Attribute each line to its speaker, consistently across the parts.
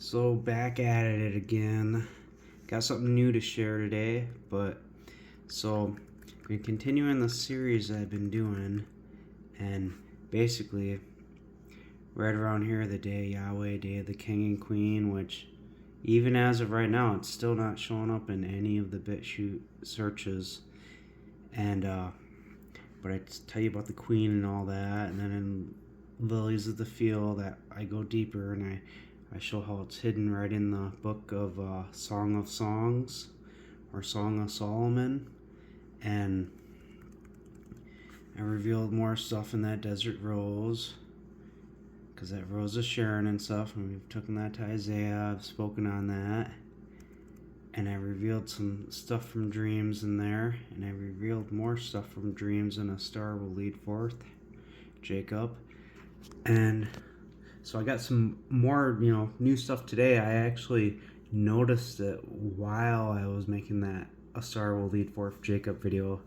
Speaker 1: So back at it again. Got something new to share today, we're continuing the series I've been doing, and basically right around here, the day of Yahweh, day of the King and Queen, which even as of right now, it's still not showing up in any of the BitChute searches. And but I tell you about the Queen and all that, and then in Lilies of the Field, that I go deeper and I show how it's hidden right in the book of Song of Songs or Song of Solomon, and I revealed more stuff in that Desert Rose, because that Rose of Sharon and stuff, and we've taken that to Isaiah. I've spoken on that, and I revealed some stuff from dreams in there, and I revealed more stuff from dreams, and a star will lead forth Jacob. And so I got some more, new stuff today. I actually noticed it while I was making that "A Star Will Lead Forth Jacob" video,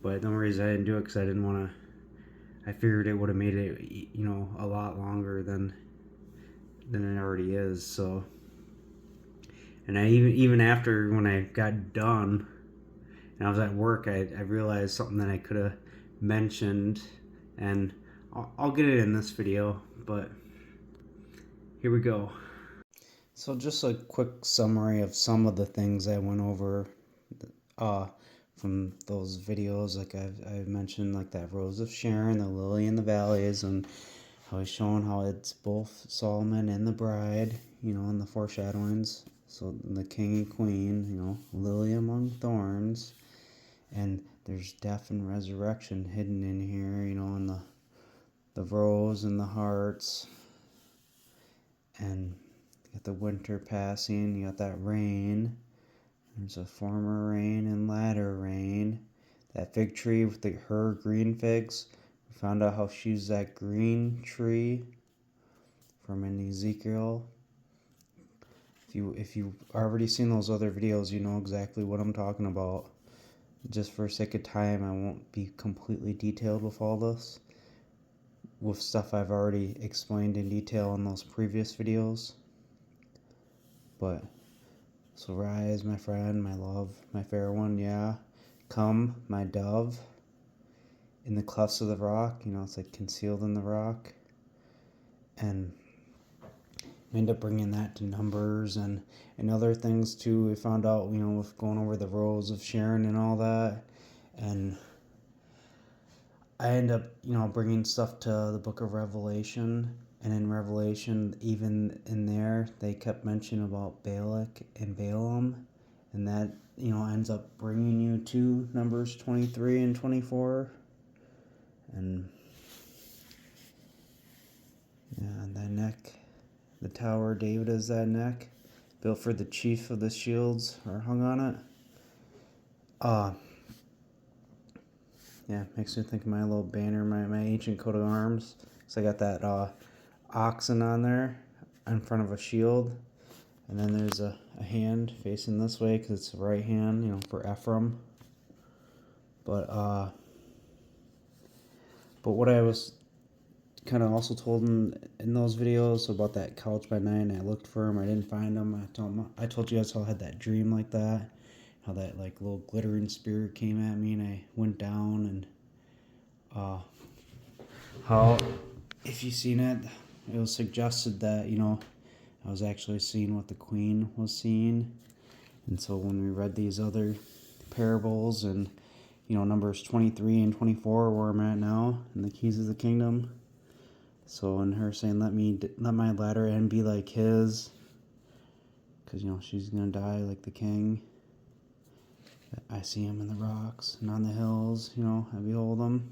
Speaker 1: but the only reason I didn't do it because I didn't want to. I figured it would have made it, a lot longer than it already is. So, and I even after when I got done and I was at work, I realized something that I could have mentioned, and I'll get it in this video, but here we go. So just a quick summary of some of the things I went over from those videos. Like I've mentioned, like that Rose of Sharon, the Lily in the Valleys, and I was showing how it's both Solomon and the bride, in the foreshadowings. So the king and queen, lily among thorns, and there's death and resurrection hidden in here, in the rose and the hearts, and you got the winter passing, you got that rain. There's a former rain and latter rain. That fig tree with her green figs. We found out how she's that green tree from in Ezekiel. If you've already seen those other videos, you know exactly what I'm talking about. Just for sake of time, I won't be completely detailed with all this, with stuff I've already explained in detail in those previous videos. But so rise, my friend, my love, my fair one, yeah. Come, my dove, in the clefts of the rock. It's like concealed in the rock. And we end up bringing that to Numbers and other things too. We found out, with going over the Rose of Sharon and all that. And I end up, bringing stuff to the book of Revelation. And in Revelation, even in there, they kept mentioning about Balak and Balaam. And that, ends up bringing you to Numbers 23 and 24. And, yeah, that neck, the Tower of David is that neck, built for the chief of the shields, are hung on it. Yeah, makes me think of my little banner, my ancient coat of arms. So I got that oxen on there in front of a shield, and then there's a hand facing this way because it's the right hand, for Ephraim. But what I was kind of also told in those videos about that couch by night, I looked for him, I didn't find him. I told you guys how I had that dream like that, how that like little glittering spirit came at me, and I went down, and how, if you seen it, it was suggested that, I was actually seeing what the queen was seeing. And so when we read these other parables and, Numbers 23 and 24, where I'm at now, and the keys of the kingdom. So, and her saying, let my latter end be like his, because, she's going to die like the king. I see him in the rocks and on the hills, I behold him.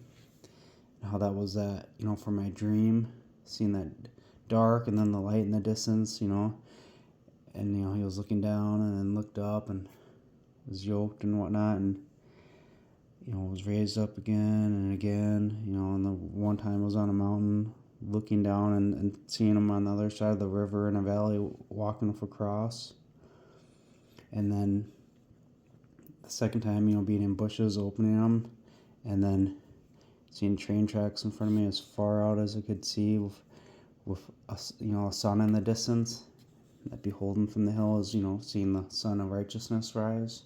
Speaker 1: How that was that, for my dream, seeing that dark and then the light in the distance, and, he was looking down and then looked up and was yoked and whatnot, and, was raised up again and again, and the one time was on a mountain looking down and seeing him on the other side of the river in a valley walking across. And then the second time, being in bushes, opening them, and then seeing train tracks in front of me as far out as I could see with a sun in the distance. that beholden from the hill is, seeing the sun of righteousness rise,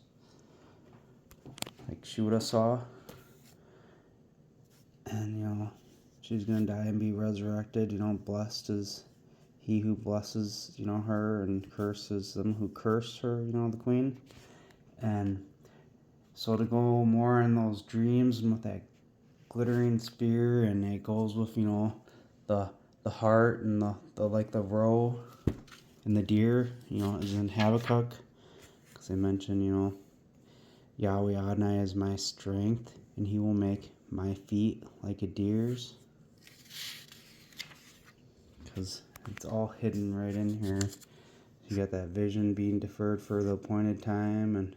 Speaker 1: like she would have saw. And, she's going to die and be resurrected. Blessed is he who blesses, her, and curses them who curse her, the queen. And so to go more in those dreams and with that glittering spear, and it goes with, the heart and the roe and the deer, is in Habakkuk. Because they mention, Yahweh Adonai is my strength, and he will make my feet like a deer's. Because it's all hidden right in here. You got that vision being deferred for the appointed time, and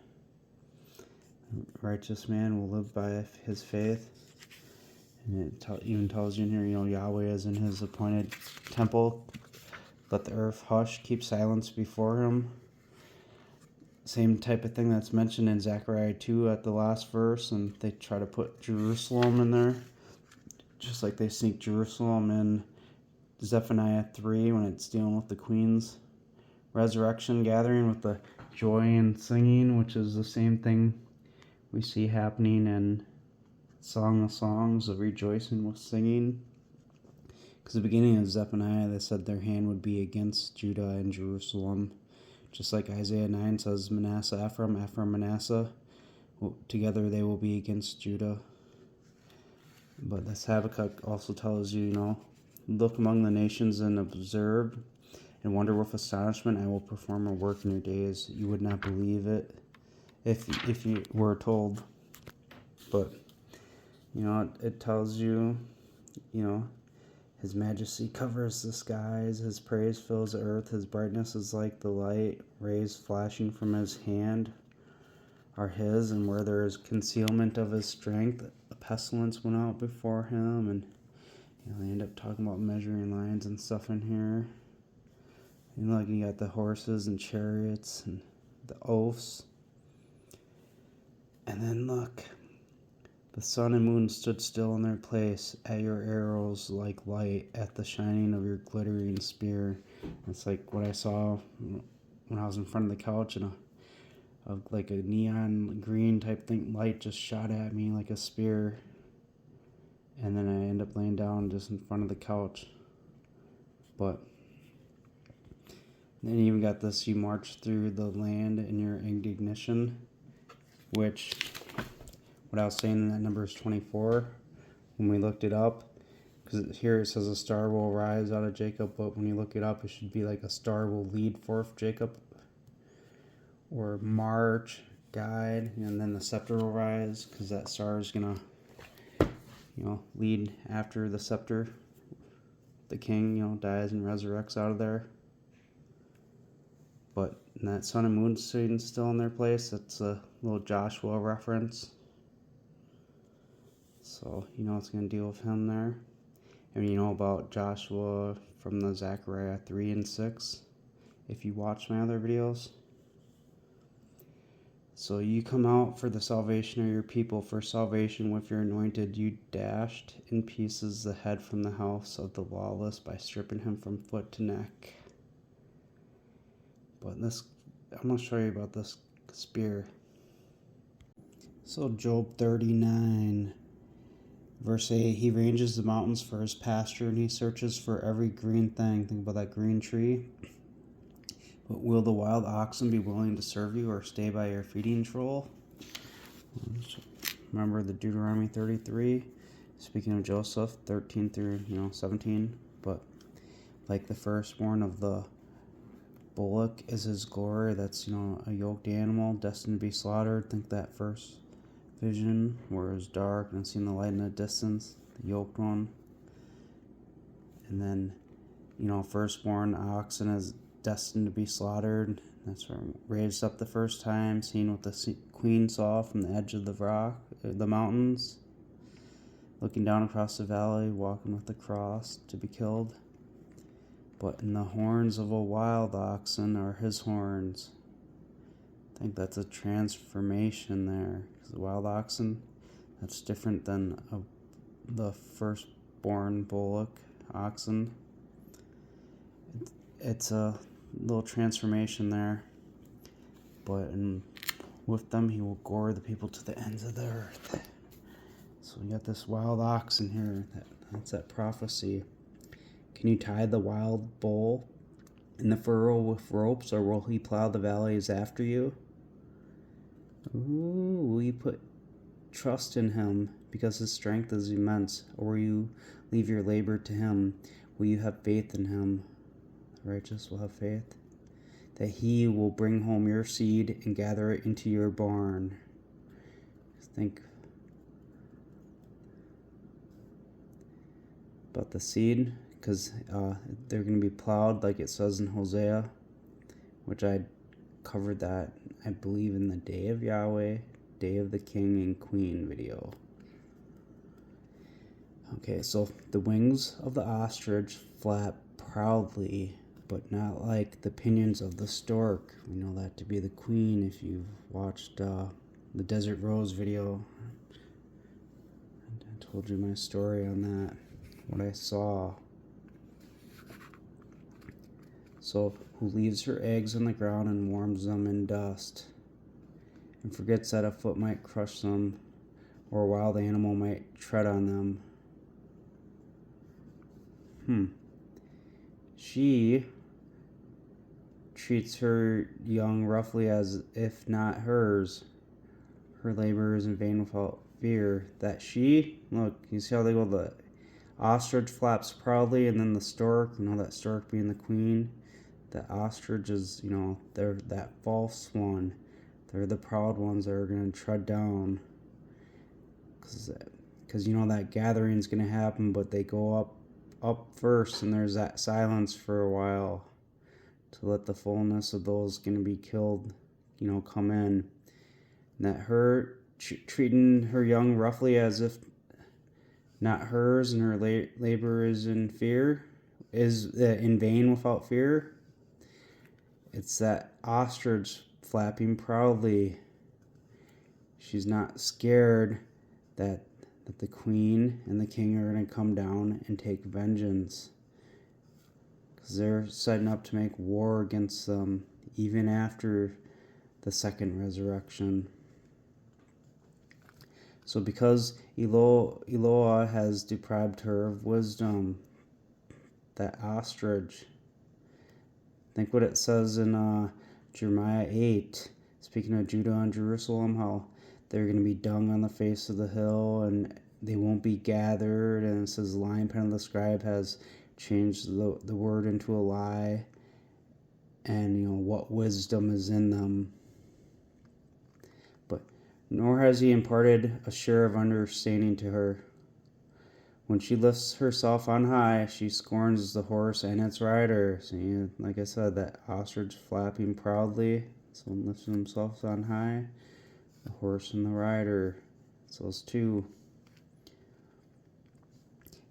Speaker 1: righteous man will live by his faith. And it even tells you in here, Yahweh is in his appointed temple. Let the earth hush, keep silence before him. Same type of thing that's mentioned in Zechariah 2 at the last verse, and they try to put Jerusalem in there, just like they sneak Jerusalem in Zephaniah 3 when it's dealing with the queen's resurrection gathering with the joy and singing, which is the same thing we see happening in Song of Songs, of rejoicing with singing. Because the beginning of Zephaniah, they said their hand would be against Judah and Jerusalem. Just like Isaiah 9 says, Manasseh, Ephraim, Manasseh, together they will be against Judah. But this Habakkuk also tells you, look among the nations and observe and wonder with astonishment. I will perform a work in your days. You would not believe it if you were told. But, it tells you, his majesty covers the skies, his praise fills the earth, his brightness is like the light, rays flashing from his hand are his, and where there is concealment of his strength, a pestilence went out before him. And they end up talking about measuring lines and stuff in here. You got the horses and chariots and the oaths. And then look, the sun and moon stood still in their place at your arrows like light at the shining of your glittering spear. It's like what I saw when I was in front of the couch, and like a neon green type thing, light just shot at me like a spear. And then I end up laying down just in front of the couch. But then you even got this, you march through the land in your indignation, which, what I was saying in that Numbers 24, when we looked it up, because here it says a star will rise out of Jacob, but when you look it up, it should be like a star will lead forth Jacob, or march, guide, and then the scepter will rise, because that star is going to, lead after the scepter. The king, dies and resurrects out of there. But that sun and moon sitting still in their place, that's a little Joshua reference. So, it's going to deal with him there. And you know about Joshua from the Zechariah 3 and 6, if you watch my other videos. So you come out for the salvation of your people, for salvation with your anointed. You dashed in pieces the head from the house of the lawless by stripping him from foot to neck. But I'm going to show you about this spear. So Job 39, verse 8, he ranges the mountains for his pasture, and he searches for every green thing. Think about that green tree. But will the wild oxen be willing to serve you or stay by your feeding trough? Remember the Deuteronomy 33, speaking of Joseph, 13 through 17. But like the firstborn of the bullock is his glory. That's a yoked animal destined to be slaughtered. Think that first vision where it was dark and seen the light in the distance, the yoked one. And then firstborn oxen is destined to be slaughtered. That's raised up the first time, seen what the queen saw from the edge of the rock, the mountains, looking down across the valley, walking with the cross to be killed. But in the horns of a wild oxen are his horns. I think that's a transformation there. Because the wild oxen, that's different than the firstborn bullock oxen. It's a little transformation there. But with them, he will gore the people to the ends of the earth. So we got this wild ox in here. That's that prophecy. Can you tie the wild bull in the furrow with ropes, or will he plow the valleys after you? Ooh, will you put trust in him because his strength is immense, or will you leave your labor to him? Will you have faith in him? The righteous will have faith that he will bring home your seed and gather it into your barn. Think about the seed, because they're going to be plowed like it says in Hosea, which I covered that, I believe, in the Day of Yahweh, Day of the King and Queen video. Okay, so the wings of the ostrich flap proudly, but not like the pinions of the stork. We know that to be the queen if you've watched the Desert Rose video. I told you my story on that, what I saw. So, who leaves her eggs on the ground and warms them in dust, and forgets that a foot might crush them, or a wild animal might tread on them. She treats her young roughly as if not hers. Her labor is in vain without fear. That she, look, you see how they go, the ostrich flaps proudly, and then the stork, that stork being the queen. The ostrich is, they're that false one. They're the proud ones that are going to tread down. Because that gathering's going to happen, but they go up first, and there's that silence for a while to let the fullness of those going to be killed, come in. And that her treating her young roughly as if not hers, and her labor is in vain without fear. It's that ostrich flapping proudly. She's not scared that the queen and the king are going to come down and take vengeance, because they're setting up to make war against them even after the second resurrection. So because Eloah has deprived her of wisdom, that ostrich, think what it says in Jeremiah 8, speaking of Judah and Jerusalem, how they're going to be dung on the face of the hill, and they won't be gathered. And it says the lion pen of the scribe has changed the word into a lie, and what wisdom is in them. But nor has he imparted a share of understanding to her. When she lifts herself on high, she scorns the horse and its rider. See, like I said, that ostrich flapping proudly, someone lifts himself on high, the horse and the rider. It's those two.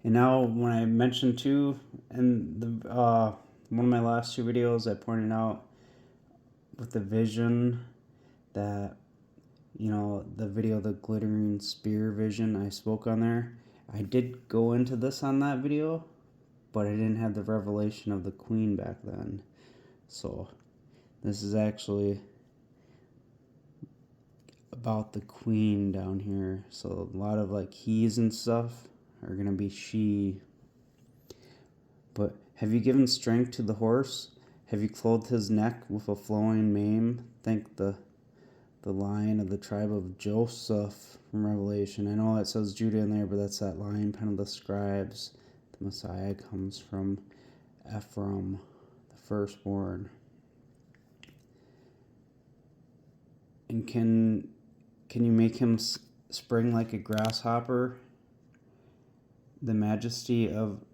Speaker 1: And now, when I mentioned too, in one of my last two videos, I pointed out with the vision that, the video, the glittering spear vision I spoke on there. I did go into this on that video, but I didn't have the revelation of the queen back then. So this is actually about the queen down here. So a lot of he's and stuff are going to be she. But have you given strength to the horse? Have you clothed his neck with a flowing mane? Thank the lion of the tribe of Joseph from Revelation. I know it says Judah in there, but that's that lion pen of the scribes. The Messiah comes from Ephraim, the firstborn. And can you make him spring like a grasshopper? The majesty of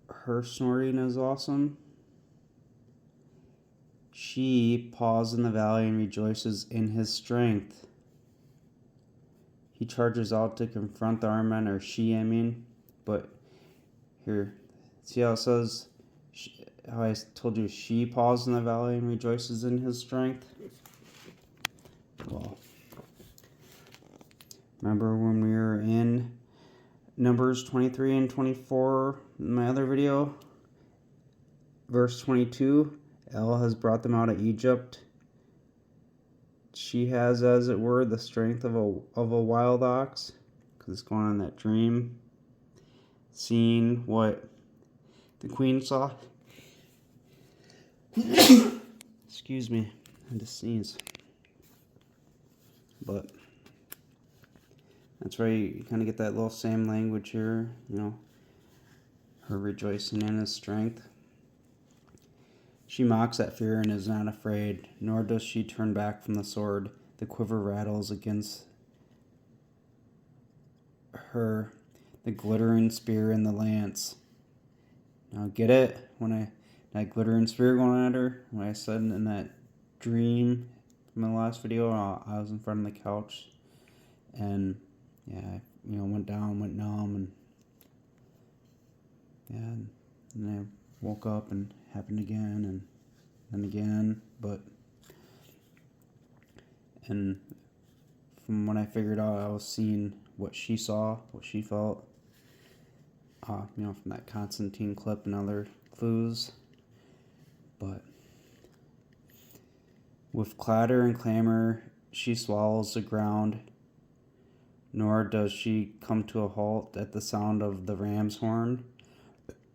Speaker 1: her snorting is awesome. She paws in the valley and rejoices in his strength. He charges out to confront the armed men, or she, But here, see how it says, how I told you, she paws in the valley and rejoices in his strength? Well, remember when we were in Numbers 23 and 24 in my other video? Verse 22, El has brought them out of Egypt. She has, as it were, the strength of a wild ox, because it's going on that dream, seeing what the queen saw. Excuse me, I had to sneeze. But that's where you kind of get that little same language here, her rejoicing in his strength. She mocks at fear and is not afraid, nor does she turn back from the sword. The quiver rattles against her, the glittering spear and the lance. Now get it? That glittering spear going at her, when I said in that dream from the last video, I was in front of the couch, and went down, went numb, and then I woke up and it happened again, and then again, and from when I figured out, I was seeing what she saw, what she felt, from that Constantine clip and other clues. But with clatter and clamor, she swallows the ground, nor does she come to a halt at the sound of the ram's horn.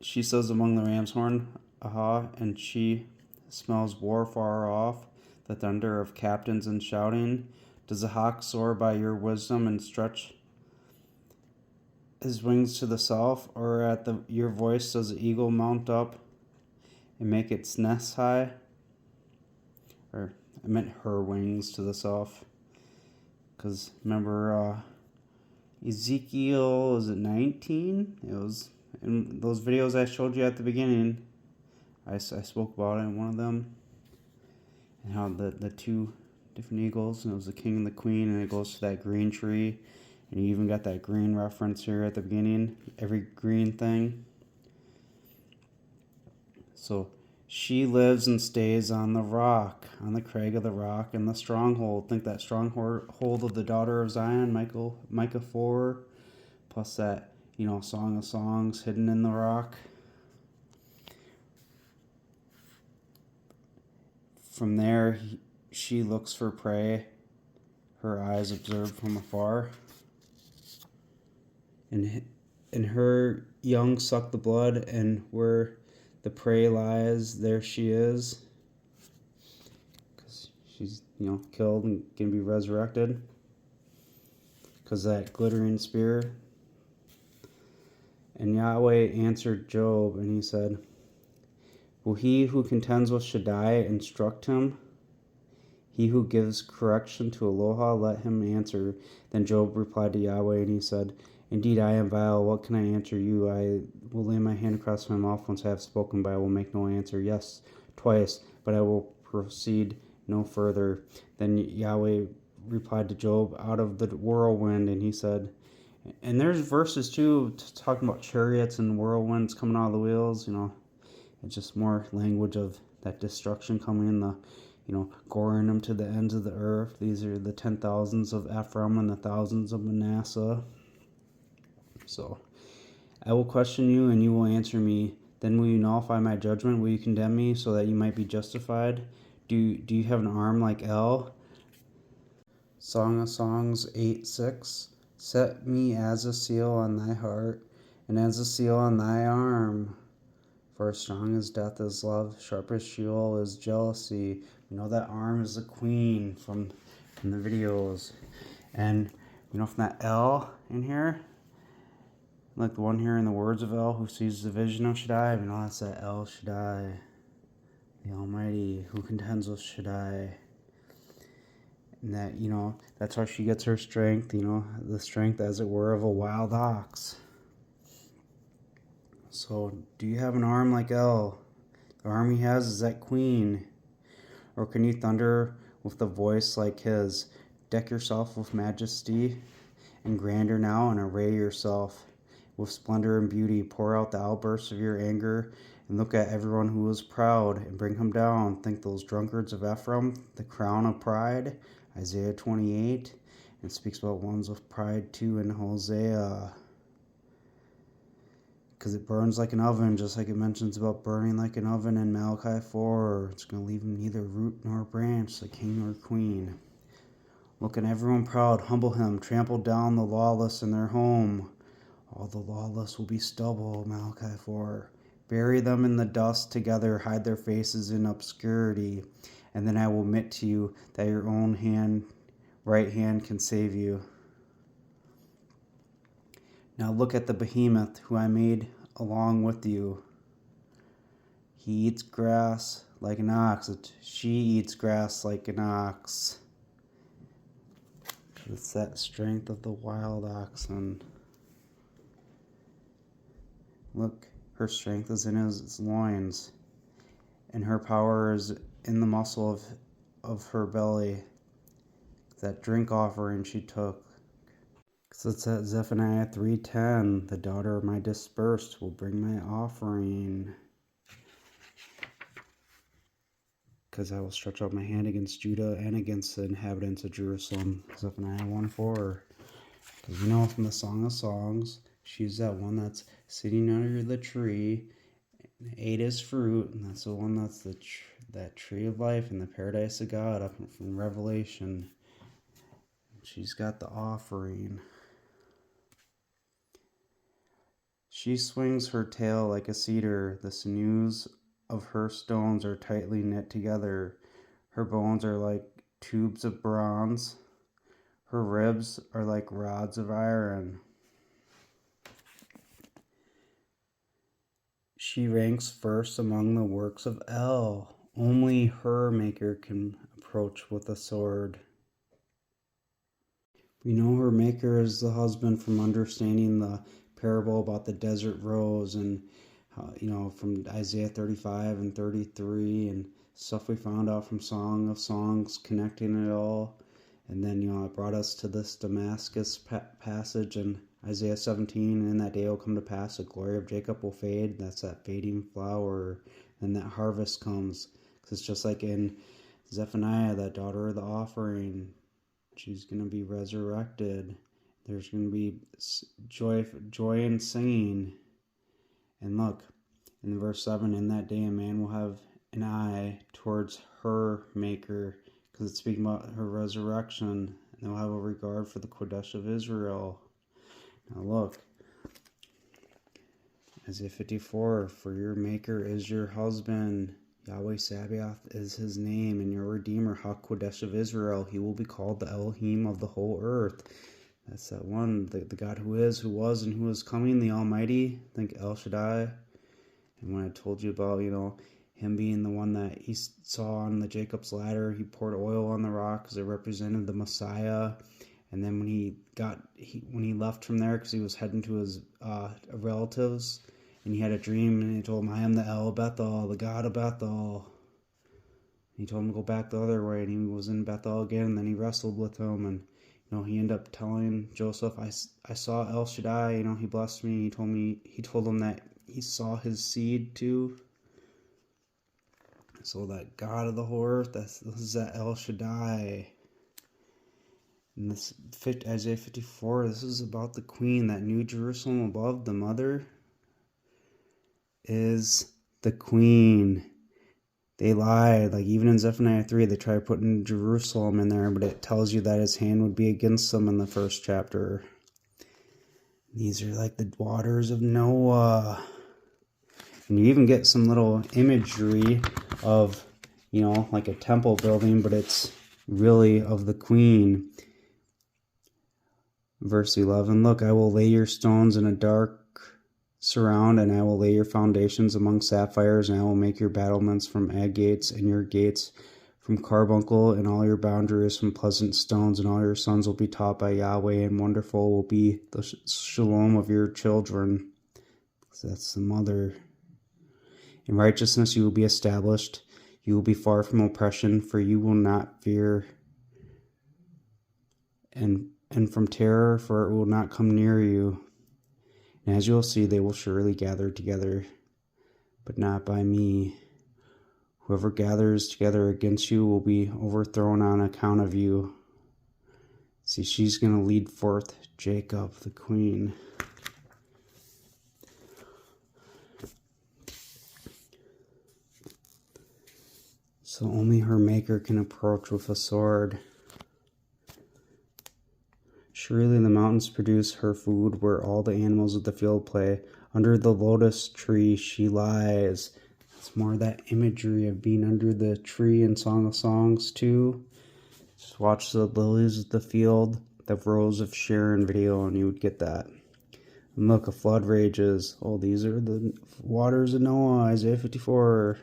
Speaker 1: She says among the ram's horn, aha, and she smells war far off, the thunder of captains and shouting. Does the hawk soar by your wisdom and stretch his wings to the south, or at your voice does the eagle mount up and make its nest high? Or I meant her wings to the south, because remember Ezekiel, is it 19? It was in those videos I showed you at the beginning. I spoke about it in one of them, and how the two different eagles, and it was the king and the queen, and it goes to that green tree, and you even got that green reference here at the beginning, every green thing. So she lives and stays on the rock, on the crag of the rock, in the stronghold. Think that stronghold of the daughter of Zion, Micah 4, plus that, Song of Songs hidden in the rock. From there, she looks for prey, her eyes observe from afar. And her young suck the blood, and where the prey lies, there she is. Because she's, killed and can be resurrected. Because that glittering spear. And Yahweh answered Job, and he said, will he who contends with Shaddai instruct him? He who gives correction to Aloha, let him answer. Then Job replied to Yahweh, and he said, indeed, I am vile. What can I answer you? I will lay my hand across my mouth once I have spoken, but I will make no answer. Yes, twice, but I will proceed no further. Then Yahweh replied to Job out of the whirlwind, and he said, and there's verses too talking about chariots and whirlwinds coming out of the wheels. It's just more language of that destruction coming, goring them to the ends of the earth. These are the 10,000s of Ephraim and the thousands of Manasseh. So, I will question you, and you will answer me. Then will you nullify my judgment? Will you condemn me so that you might be justified? Do you have an arm like El? Song of Songs 8:6. Set me as a seal on thy heart, and as a seal on thy arm. For strong as death is love, sharp as Sheol is jealousy. That arm is the queen from the videos. And, from that El in here, like the one here in the words of El who sees the vision of Shaddai, that's that El Shaddai, the Almighty, who contends with Shaddai. And that, that's how she gets her strength, the strength, as it were, of a wild ox. So, do you have an arm like El? The arm he has is that queen. Or can you thunder with a voice like his? Deck yourself with majesty and grandeur now, and array yourself with splendor and beauty. Pour out the outbursts of your anger, and look at everyone who is proud, and bring him down. Think those drunkards of Ephraim, the crown of pride, Isaiah 28, and speaks about ones with pride too in Hosea. because it burns like an oven, just like it mentions about burning like an oven in Malachi 4. It's going to leave him neither root nor branch, the king nor queen. Look, and everyone proud, humble him, trample down the lawless in their home. All the lawless will be stubble, Malachi 4. Bury them in the dust together, hide their faces in obscurity, and then I will admit to you that your own right hand can save you. Now look at the behemoth who I made along with you. He eats grass like an ox. She eats grass like an ox. It's that strength of the wild oxen. Look, her strength is in his loins, and her power is in the muscle of her belly. That drink offering she took. So it's at Zephaniah 3:10, the daughter of my dispersed will bring my offering. Because I will stretch out my hand against Judah and against the inhabitants of Jerusalem. Zephaniah 1:4. Because we know from the Song of Songs, she's that one that's sitting under the tree and ate his fruit, and that's the one that's that tree of life in the paradise of God up from Revelation. She's got the offering. She swings her tail like a cedar. The sinews of her stones are tightly knit together. Her bones are like tubes of bronze. Her ribs are like rods of iron. She ranks first among the works of El. Only her maker can approach with a sword. We know her maker is the husband from understanding the parable about the desert rose and from Isaiah 35 and 33 and stuff we found out from Song of Songs connecting it all. And then it brought us to this Damascus passage in Isaiah 17, and in that day will come to pass the glory of Jacob will fade. That's that fading flower. And that harvest comes, because it's just like in Zephaniah, that daughter of the offering, she's going to be resurrected. There's going to be joy and singing. And look, in verse 7, in that day a man will have an eye towards her maker, because it's speaking about her resurrection, and they'll have a regard for the Kodesh of Israel. Now look, Isaiah 54, for your maker is your husband, Yahweh Sabaoth is his name, and your Redeemer, HaKodesh of Israel. He will be called the Elohim of the whole earth. That's that one, the God who is, who was, and who is coming, the Almighty. Think El Shaddai. And when I told you about, him being the one that he saw on the Jacob's ladder, he poured oil on the rock because it represented the Messiah. And then when he left from there, because he was heading to his relatives, and he had a dream, and he told him, I am the El Bethel, the God of Bethel. And he told him to go back the other way, and he was in Bethel again, and then he wrestled with him, and he ended up telling Joseph, I saw El Shaddai, he blessed me. He told him that he saw his seed too. So that God of the whole earth, this is that El Shaddai. And this Isaiah 54, this is about the queen, that New Jerusalem above, the mother is the queen. They lied, like even in Zephaniah 3, they tried putting Jerusalem in there, but it tells you that his hand would be against them in the first chapter. These are like the waters of Noah. And you even get some little imagery of, like a temple building, but it's really of the queen. Verse 11, look, I will lay your stones in a dark surround, and I will lay your foundations among sapphires, and I will make your battlements from agates, and your gates from carbuncle, and all your boundaries from pleasant stones, and all your sons will be taught by Yahweh, and wonderful will be the shalom of your children. That's the mother. In righteousness you will be established. You will be far from oppression, for you will not fear, and from terror, for it will not come near you. And as you will see, they will surely gather together, but not by me. Whoever gathers together against you will be overthrown on account of you. See, she's going to lead forth Jacob, the queen. So only her maker can approach with a sword. Surely the mountains produce her food, where all the animals of the field play. Under the lotus tree she lies. It's more that imagery of being under the tree in Song of Songs too. Just watch the lilies of the field, the Rose of Sharon video, and you would get that. And look, a flood rages. Oh, these are the waters of Noah, Isaiah 54.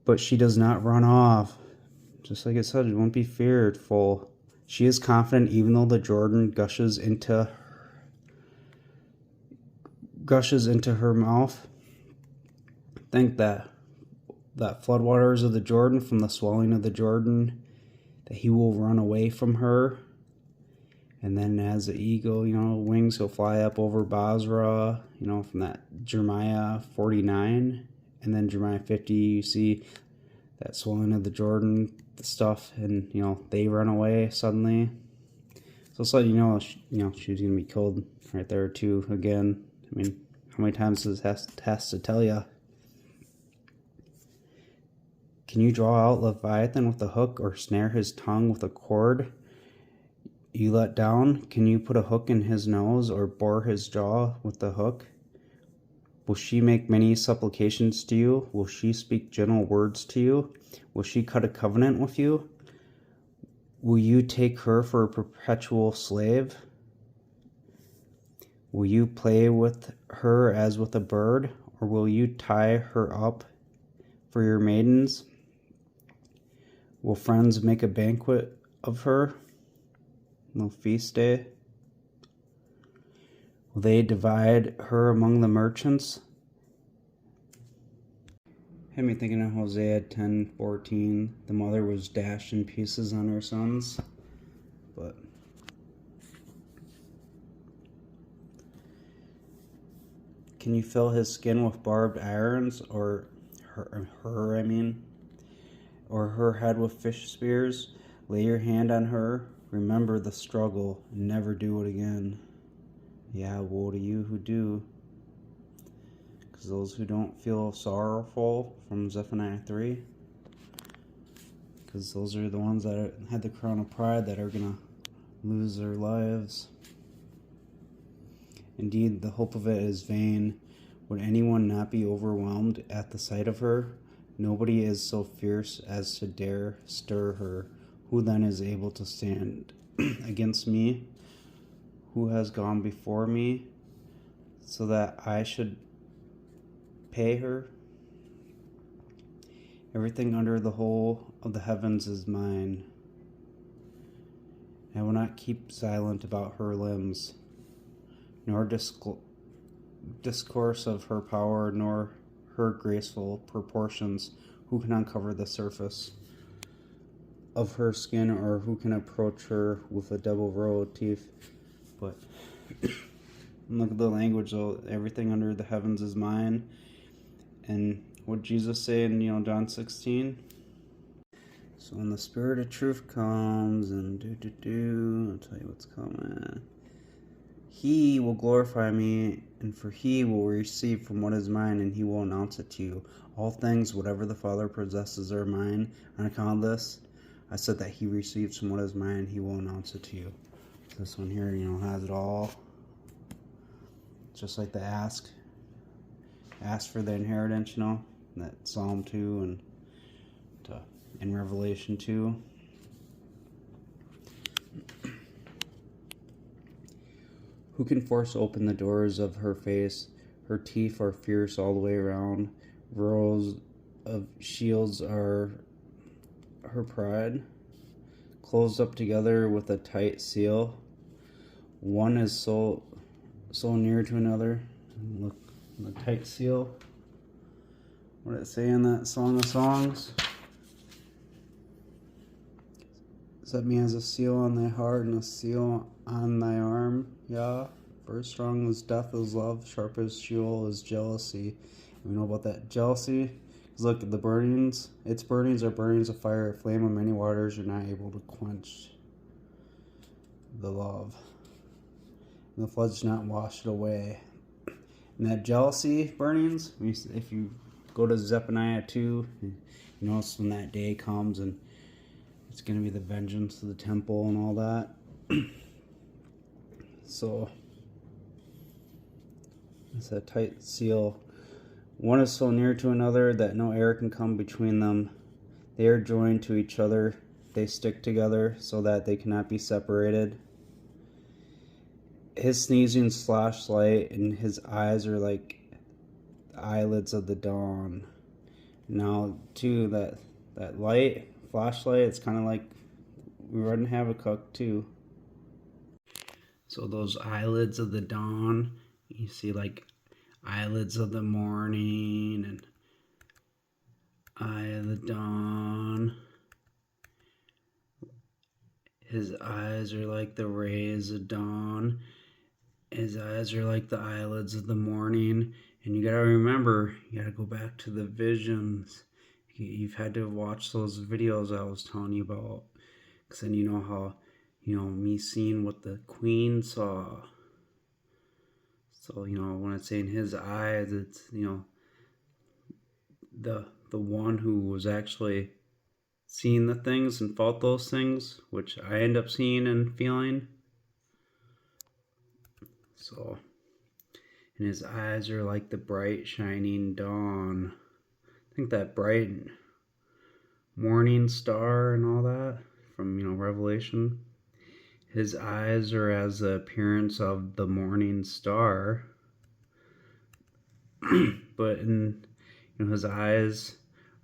Speaker 1: But she does not run off. Just like it said, it won't be fearful. She is confident even though the Jordan gushes into her mouth. Think that floodwaters of the Jordan, from the swelling of the Jordan, that he will run away from her. And then as the eagle, wings, he'll fly up over Basra, from that Jeremiah 49. And then Jeremiah 50, you see that swelling of the Jordan stuff, and they run away suddenly. So it's like she's gonna be killed right there too. Again, I mean, how many times does this has to tell you? Can you draw out Leviathan with a hook, or snare his tongue with a cord you let down? Can you put a hook in his nose, or bore his jaw with the hook? Will she make many supplications to you? Will she speak gentle words to you? Will she cut a covenant with you? Will you take her for a perpetual slave? Will you play with her as with a bird? Or will you tie her up for your maidens? Will friends make a banquet of her? No feast day? Will they divide her among the merchants? Had me thinking of Hosea 10:14. The mother was dashed in pieces on her sons. But can you fill his skin with barbed irons, or her, or her head with fish spears? Lay your hand on her. Remember the struggle, and never do it again. Yeah, woe to you who do. Because those who don't feel sorrowful, from Zephaniah 3. Because those are the ones that had the crown of pride that are going to lose their lives. Indeed, the hope of it is vain. Would anyone not be overwhelmed at the sight of her? Nobody is so fierce as to dare stir her. Who then is able to stand against me? Who has gone before me, so that I should pay her? Everything under the whole of the heavens is mine. I will not keep silent about her limbs, nor discourse of her power, nor her graceful proportions. Who can uncover the surface of her skin, or who can approach her with a double row of teeth? But look at the language, though. Everything under the heavens is mine. And what Jesus say in John 16? So when the Spirit of truth comes, and I'll tell you what's coming. He will glorify me, and for he will receive from what is mine, and he will announce it to you. All things, whatever the Father possesses, are mine. On account of this, I said that he receives from what is mine, he will announce it to you. This one here, has it all. Just like the ask for the inheritance, that Psalm 2 and Revelation 2. Who can force open the doors of her face? Her teeth are fierce all the way around. Rows of shields are her pride, closed up together with a tight seal. One is so near to another. Look, the tight seal. What did it say in that Song of Songs? Set me as a seal on thy heart and a seal on thy arm. Yeah, for as strong as death is love, sharp as Sheol is jealousy. And we know about that jealousy. Because look, the burnings, its burnings are burnings of fire, a flame of many waters. You're not able to quench the love. And the floods not wash it away. And that jealousy burnings, if you go to Zephaniah 2. You notice when that day comes and it's going to be the vengeance of the temple and all that. So it's a tight seal. One is so near to another that no air can come between them. They are joined to each other. They stick together so that they cannot be separated. His sneezing's flashlight, and his eyes are like the eyelids of the dawn. Now, too, that light, flashlight, it's kind of like we read in Habakkuk, too. So those eyelids of the dawn, you see like eyelids of the morning and eye of the dawn. His eyes are like the rays of dawn. His eyes are like the eyelids of the morning. And you gotta remember, you gotta go back to the visions. You've had to watch those videos I was telling you about. Because then you know how, me seeing what the queen saw. So, when it's saying his eyes, it's, the one who was actually seeing the things and felt those things, which I end up seeing and feeling. So, and his eyes are like the bright shining dawn. I think that bright morning star and all that from, Revelation. His eyes are as the appearance of the morning star. But his eyes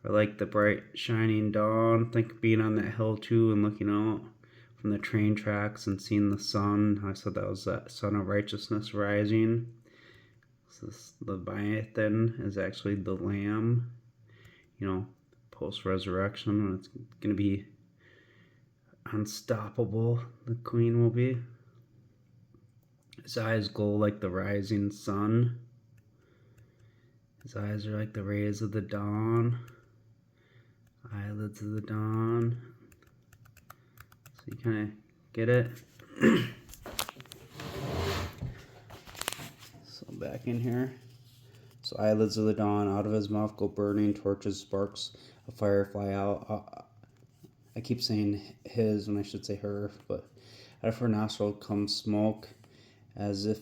Speaker 1: are like the bright shining dawn. Think being on that hill too and looking out from the train tracks and seeing the sun. I said that was that sun of righteousness rising. So this Leviathan is actually the lamb, post-resurrection when it's going to be unstoppable, the queen will be. His eyes glow like the rising sun. His eyes are like the rays of the dawn. Eyelids of the dawn. So you kind of get it. So back in here. So eyelids of the dawn, out of his mouth go burning torches, sparks of fire fly out. I keep saying his when I should say her, but out of her nostril comes smoke as if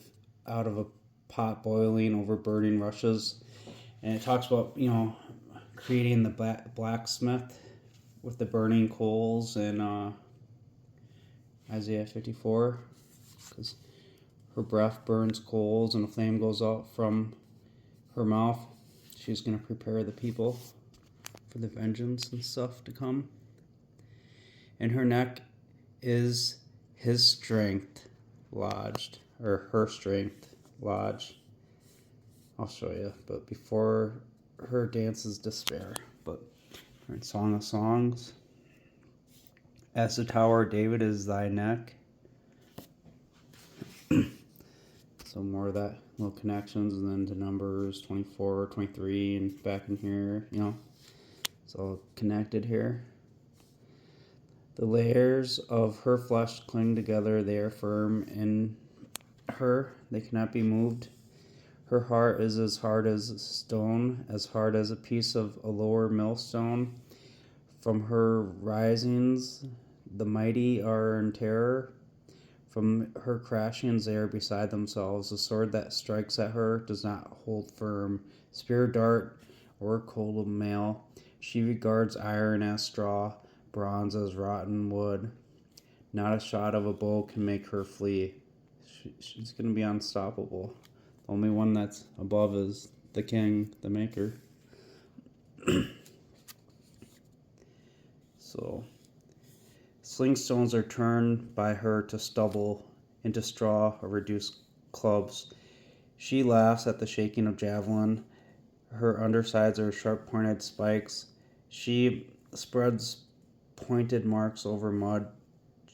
Speaker 1: out of a pot boiling over burning rushes. And it talks about, creating the blacksmith with the burning coals in Isaiah 54. Because her breath burns coals and a flame goes out from her mouth. She's going to prepare the people for the vengeance and stuff to come. In her neck is his strength lodged, or her strength lodged. I'll show you, but before her dances despair. But we're in Song of Songs. As the Tower of David is thy neck. So more of that little connections, and then to Numbers 24, 23, and back in here, it's all connected here. The layers of her flesh cling together, they are firm in her, they cannot be moved. Her heart is as hard as stone, as hard as a piece of a lower millstone. From her risings, the mighty are in terror. From her crashings, they are beside themselves. The sword that strikes at her does not hold firm. Spear, dart, or cold of mail. She regards iron as straw, bronze as rotten wood. Not a shot of a bow can make her flee. She's going to be unstoppable. The only one that's above is the king, the maker. So, sling stones are turned by her to stubble, into straw or reduced clubs. She laughs at the shaking of javelin. Her undersides are sharp-pointed spikes. She spreads pointed marks over mud.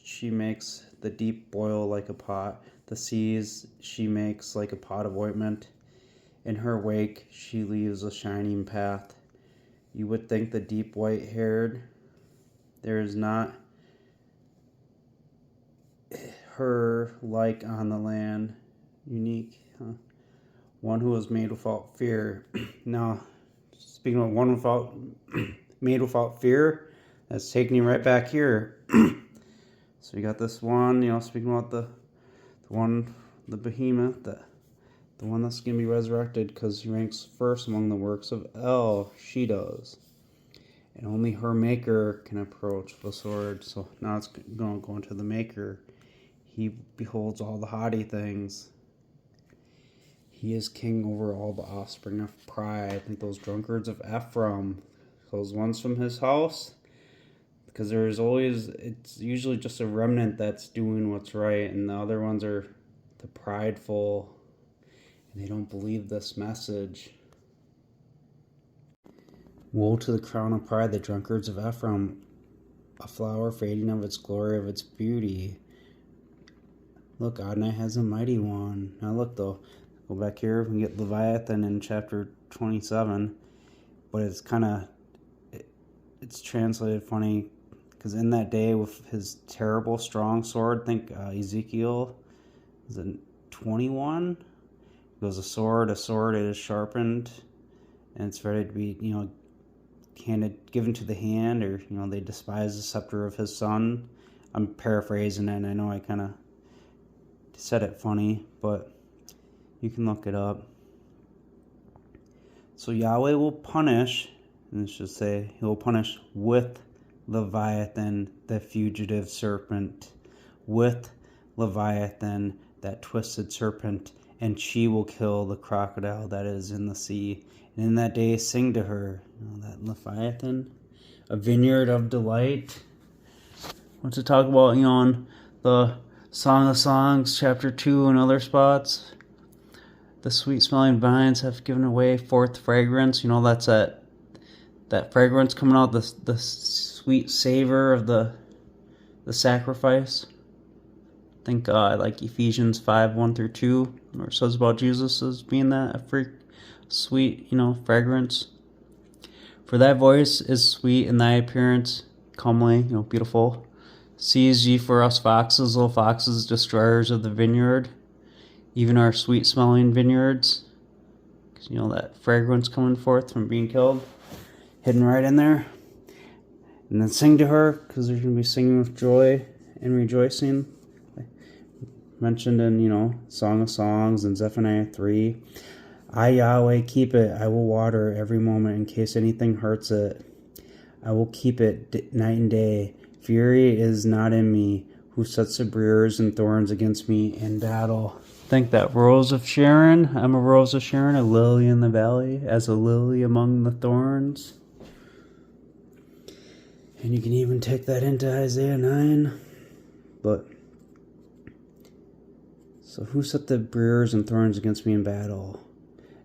Speaker 1: She makes the deep boil like a pot. The seas she makes like a pot of ointment. In her wake she leaves a shining path. You would think the deep white-haired. There is not her like on the land. Unique, huh? One who was made without fear. Now, speaking of one without, made without fear, that's taking you right back here. So you got this one, speaking about the one, the behemoth, the one that's going to be resurrected because he ranks first among the works of El. She does. And only her maker can approach the sword. So now it's going to go into the maker. He beholds all the haughty things. He is king over all the offspring of pride. I think those drunkards of Ephraim, those ones from his house, because it's usually just a remnant that's doing what's right, and the other ones are the prideful, and they don't believe this message. Woe to the crown of pride, the drunkards of Ephraim, a flower fading of its glory, of its beauty. Look, Adonai has a mighty one. Now look though, go back here, we can get Leviathan in chapter 27, but it's translated funny, because in that day with his terrible strong sword, think Ezekiel, is it 21? It goes a sword, it is sharpened, and it's ready to be, given to the hand, or, they despise the scepter of his son. I'm paraphrasing it, and I know I kind of said it funny, but you can look it up. So Yahweh will punish, and it should say, he will punish with Leviathan, the fugitive serpent, with Leviathan, that twisted serpent, and she will kill the crocodile that is in the sea. And in that day sing to her, that Leviathan, a vineyard of delight. What's it talk about, on the Song of Songs, chapter 2, and other spots? The sweet-smelling vines have given away forth fragrance. That's that fragrance coming out, the sweet savor of the sacrifice. I think like Ephesians 5:1-2, where it says about Jesus as being that sweet, fragrance. For thy voice is sweet, and thy appearance comely, beautiful. Seize ye for us foxes, little foxes, destroyers of the vineyard, even our sweet-smelling vineyards. Because, that fragrance coming forth from being killed, hidden right in there. And then sing to her, because there's going to be singing with joy and rejoicing. Mentioned in, Song of Songs and Zephaniah 3. I, Yahweh, keep it. I will water every moment in case anything hurts it. I will keep it night and day. Fury is not in me, who sets the briars and thorns against me in battle. Think that rose of Sharon. I'm a rose of Sharon, a lily in the valley, as a lily among the thorns. And you can even take that into Isaiah 9. But, so who set the briars and thorns against me in battle?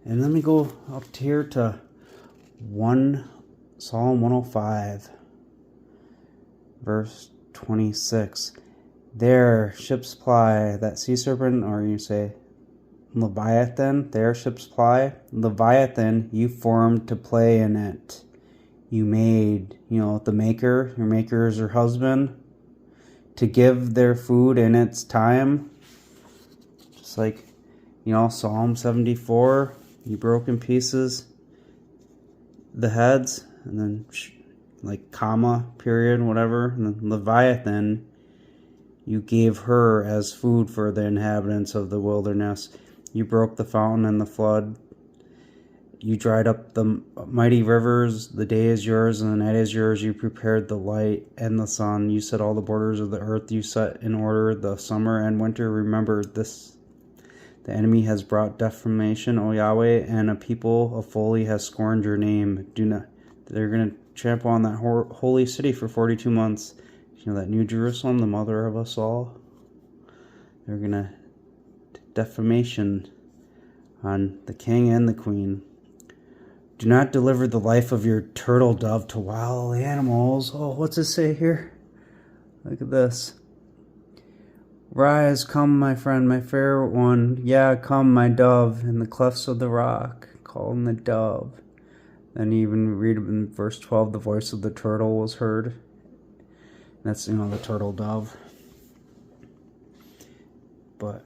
Speaker 1: And let me go up here to Psalm 105, verse 26. There ships ply, that sea serpent, or you say Leviathan, there ships ply. Leviathan, you formed to play in it. You made, the maker, your maker is your husband, to give their food in its time. Just like, Psalm 74, you broke in pieces the heads, and then like comma, period, whatever. And then Leviathan, you gave her as food for the inhabitants of the wilderness. You broke the fountain and the flood. You dried up the mighty rivers. The day is yours and the night is yours. You prepared the light and the sun. You set all the borders of the earth. You set in order the summer and winter. Remember this. The enemy has brought defamation, O Yahweh, and a people of folly has scorned your name. They're going to trample on that holy city for 42 months. That New Jerusalem, the mother of us all. They're going to defamation on the king and the queen. Do not deliver the life of your turtle dove to wild animals. Oh, what's it say here? Look at this. Rise, come, my friend, my fair one. Yeah, come, my dove, in the clefts of the rock, calling the dove. Then you even read in verse 12, the voice of the turtle was heard. That's, the turtle dove. But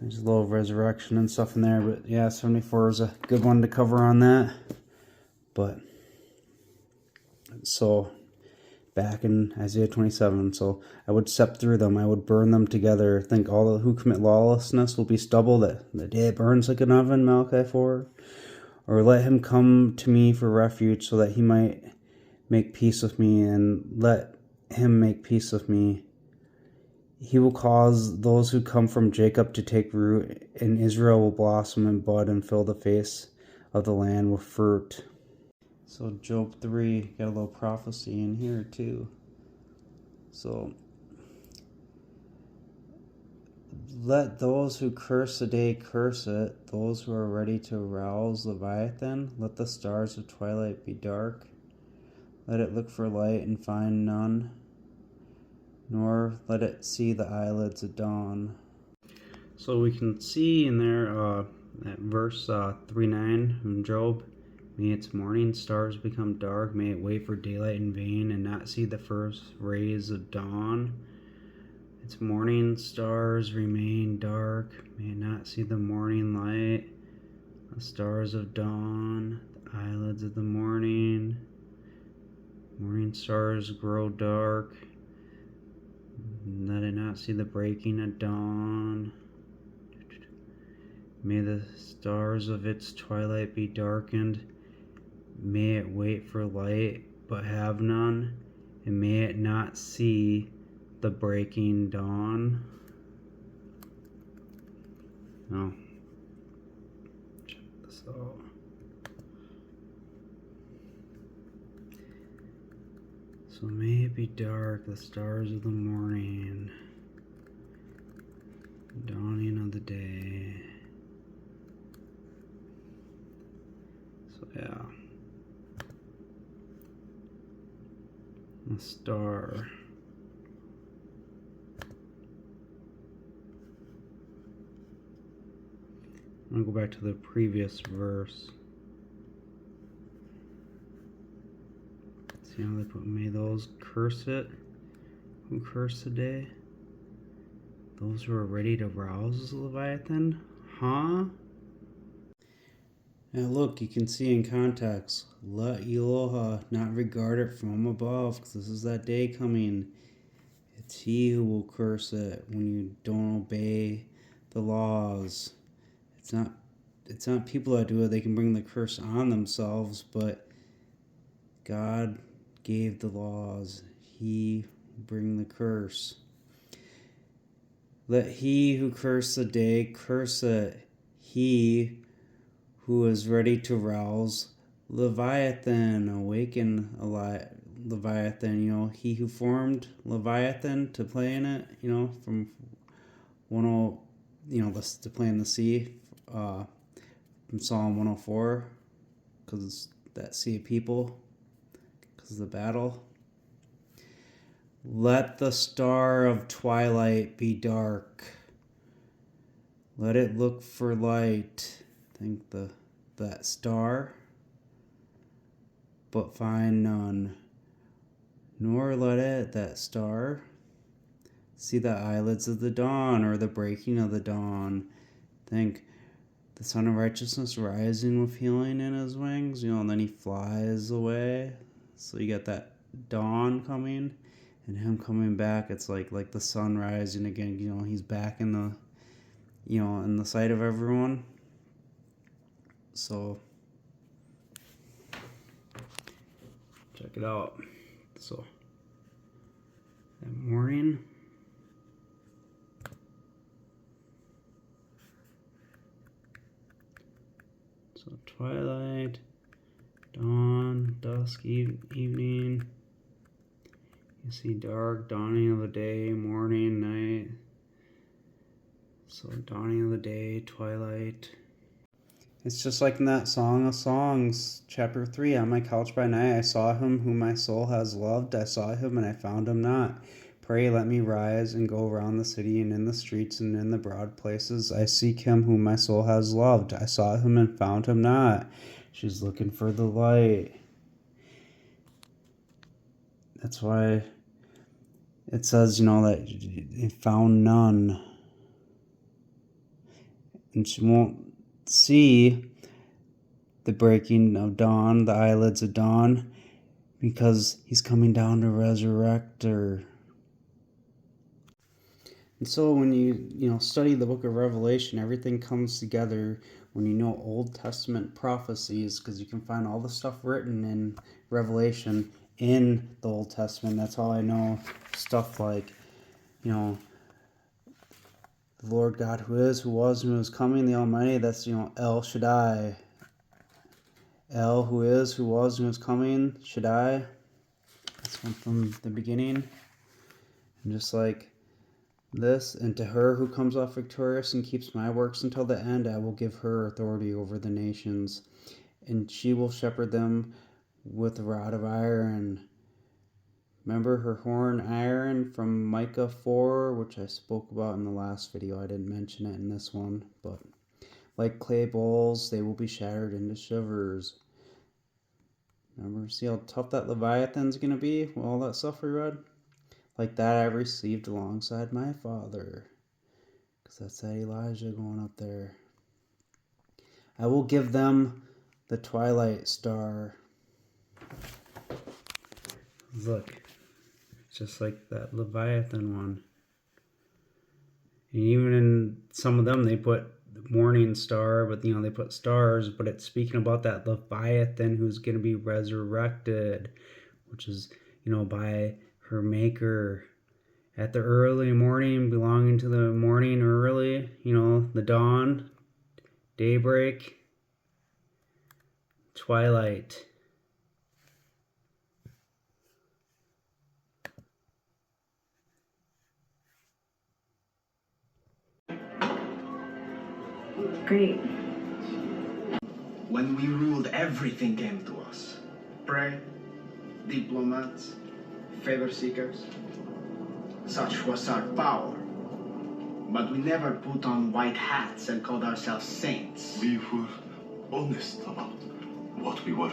Speaker 1: there's a little resurrection and stuff in there. But yeah, 74 is a good one to cover on that. But so back in Isaiah 27, so I would step through them, I would burn them together. Think all who commit lawlessness will be stubble, that the day it burns like an oven, Malachi 4. Or let him come to me for refuge, so that he might make peace with me, and let him make peace with me. He will cause those who come from Jacob to take root, and Israel will blossom and bud and fill the face of the land with fruit. So Job 3, got a little prophecy in here too. So let those who curse the day curse it, those who are ready to rouse Leviathan. Let the stars of twilight be dark. Let it look for light and find none, nor let it see the eyelids of dawn. So we can see in there at verse 3:9 from Job, may its morning stars become dark, may it wait for daylight in vain and not see the first rays of dawn. Its morning stars remain dark, may it not see the morning light, the stars of dawn, the eyelids of the morning. Morning stars grow dark, let it not see the breaking of dawn. May the stars of its twilight be darkened. May it wait for light, but have none. And may it not see the breaking dawn. No. Check this out. So may it be dark, the stars of the morning, dawning of the day. So yeah, a star. I'm gonna go back to the previous verse. See how they put, may those curse it who curse the day? Those who are ready to rouse Leviathan? Huh? Now look, you can see in context, let Eloha not regard it from above, because this is that day coming. It's he who will curse it when you don't obey the laws. It's not people that do it, they can bring the curse on themselves, but God gave the laws. He bring the curse. Let he who curse the day curse it. He who is ready to rouse Leviathan, awaken Leviathan. You know, he who formed Leviathan to play in it. You know, from to play in the sea. From Psalm 104, because that sea of people, because of the battle. Let the star of twilight be dark. Let it look for light. Think that star, but find none. Nor let it, that star, see the eyelids of the dawn or the breaking of the dawn. Think the Son of Righteousness rising with healing in his wings, and then he flies away. So you got that dawn coming and him coming back. It's like the sun rising again. He's back in the, in the sight of everyone. So check it out. So that morning, so twilight, dawn, dusk, evening. You see dark, dawning of the day, morning, night. So dawning of the day, twilight. It's just like in that Song of Songs, chapter 3. On my couch by night I saw him whom my soul has loved. I saw him and I found him not. Pray, let me rise and go around the city and in the streets and in the broad places. I seek him whom my soul has loved. I saw him and found him not. She's looking for the light. That's why it says, that it found none. And she won't see the breaking of dawn, the eyelids of dawn, because he's coming down to resurrect her. And so when you study the book of Revelation, everything comes together when you know Old Testament prophecies, because you can find all the stuff written in Revelation in the Old Testament. That's all I know. Stuff like, the Lord God who is, who was, and who is coming, the Almighty. That's, El Shaddai. El who is, who was, and who is coming, Shaddai. That's one from the beginning. And just like this, and to her who comes off victorious and keeps my works until the end, I will give her authority over the nations, and she will shepherd them with a rod of iron. Remember her horn iron from Micah 4, which I spoke about in the last video. I didn't mention it in this one, but like clay bowls, they will be shattered into shivers. Remember, see how tough that Leviathan's going to be? All that stuff we read? Like that I received alongside my father. Because that's that Elijah going up there. I will give them the twilight star. Look. Just like that Leviathan one. And even in some of them they put the morning star, but they put stars, but it's speaking about that Leviathan who's going to be resurrected, which is, by her maker at the early morning, belonging to the morning early, the dawn, daybreak, twilight.
Speaker 2: Great.
Speaker 3: When we ruled, everything came to us. Prey, diplomats, favor seekers. Such was our power. But we never put on white hats and called ourselves saints.
Speaker 4: We were honest about what we were.